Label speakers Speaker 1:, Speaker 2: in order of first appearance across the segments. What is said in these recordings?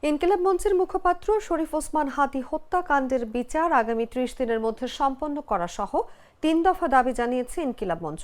Speaker 1: ইনকিলাব মঞ্চের মুখপাত্র শরীফ ওসমান হাদি হত্যাকাণ্ডের বিচার আগামী ৩০ দিনের মধ্যে সম্পন্ন করা সহ ৩ দফা দাবি জানিয়েছে ইনকিলাব মঞ্চ।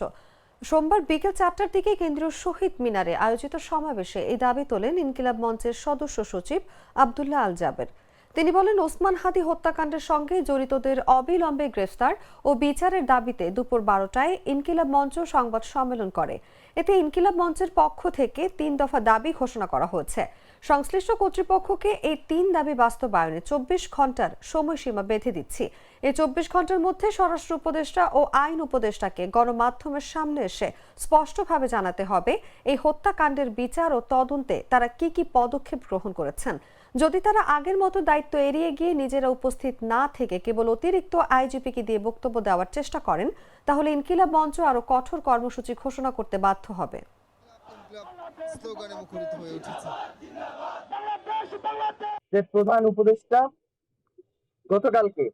Speaker 1: সোমবার বিকেল ৪টার দিকে কেন্দ্রীয় শহীদ মিনারে আয়োজিত সমাবেশে এই দাবি তোলেন ইনকিলাব মঞ্চের সদস্য সচিব আব্দুল্লাহ আল জাবের। তিনি বলেন, ওসমান হাদি হত্যাকাণ্ডের সঙ্গে জড়িতদের অবিলম্বে গ্রেফতার ও বিচারের দাবিতে দুপুর ১২টায় ইনকিলাব মঞ্চ সংবাদ সম্মেলন করে। এতে ইনকিলাব মঞ্চের পক্ষ থেকে ৩ দফা দাবি ঘোষণা করা হয়েছে। সংশ্লিষ্ট কর্তৃপক্ষকে এই ৩ দাবি বাস্তবায়নে ২৪ ঘন্টার সময়সীমা বেঁধে দিচ্ছি। এই ২৪ ঘন্টার মধ্যে স্বরাষ্ট্র উপদেষ্টা ও আইন উপদেষ্টাকে গণমাধ্যমের সামনে এসে স্পষ্টভাবে জানাতে হবে এই হত্যাকাণ্ডের বিচার ও তদন্তে তারা কি পদক্ষেপ গ্রহণ করেছেন। যদি তারা আগের মতো দায়িত্ব এড়িয়ে গিয়ে নিজেরা উপস্থিত না থেকে কেবল অতিরিক্ত আইজিপিকে দিয়ে বক্তব্য দেওয়ার চেষ্টা করেন, তাহলে ইনকিলাব মঞ্চ আরো কঠোর কর্মসূচি ঘোষণা করতে বাধ্য হবে।
Speaker 2: প্রধান উপদেষ্টা গতকালকে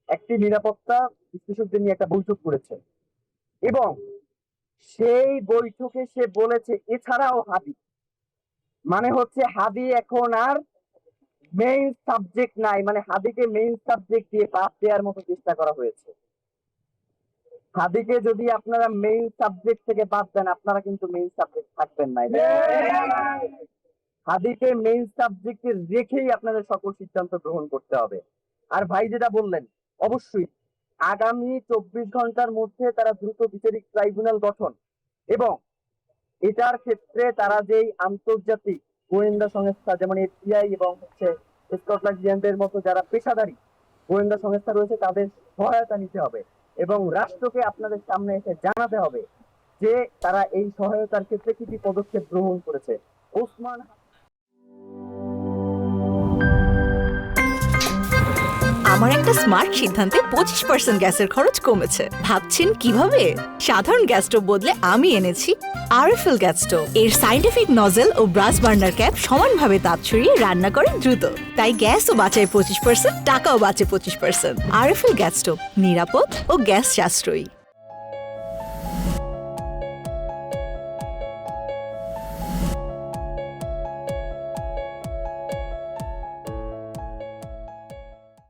Speaker 2: একটি নিরাপত্তা বিশ্লেষকদের নিয়ে একটা বৈঠক করেছে এবং সেই বৈঠকে সে বলেছে এছাড়াও হাদি মানে হচ্ছে হাদি এখন আর মেইন সাবজেক্ট নাই, মানে হাদিকে মেইন সাবজেক্ট দিয়ে পাস দেওয়ার মতো চেষ্টা করা হয়েছে। হাদিকে যদি আপনারা মেইন সাবজেক্ট থেকে বাদ দেন, আপনারা কিন্তু মেইন সাবজেক্ট থাকবেন না। হাদিকে মেইন সাবজেক্টে রেখেই আপনাদের সকল সিদ্ধান্ত গ্রহণ করতে হবে। আর ভাই যেটা বললেন, অবশ্যই আগামী ২৪ ঘন্টার মধ্যে তারা দ্রুত বিচারিক ট্রাইব্যুনাল গঠন এবং এটার ক্ষেত্রে তারা যেই আন্তর্জাতিক গোয়েন্দা সংস্থা যেমন এফবিআই এবং স্কটল্যান্ড ইয়ার্ডের মতো যারা পেশাদারী গোয়েন্দা সংস্থা রয়েছে তাদের সহায়তা নিতে হবে এবং রাষ্ট্রকে আপনাদের সামনে এসে জানাতে হবে যে তারা এই সহায়তার ক্ষেত্রে কি পদক্ষেপ গ্রহণ করেছে। ওসমান
Speaker 3: আমার একটা স্মার্ট সিদ্ধান্তে 25% গ্যাসের খরচ কমেছে। ভাবছেন কিভাবে? সাধারণ গ্যাস স্টোভ বদলে আমি এনেছি আরএফএল গ্যাস স্টোভ। এর সাইন্টিফিক নজল ও ব্রাস বার্নার ক্যাপ সমানভাবে তাপ ছড়িয়ে রান্না করে দ্রুত, তাই গ্যাসও বাঁচায় 25%, টাকাও বাঁচে 25%। আরএফএল গ্যাস স্টোভ নিরাপদ ও গ্যাস সাশ্রয়ী।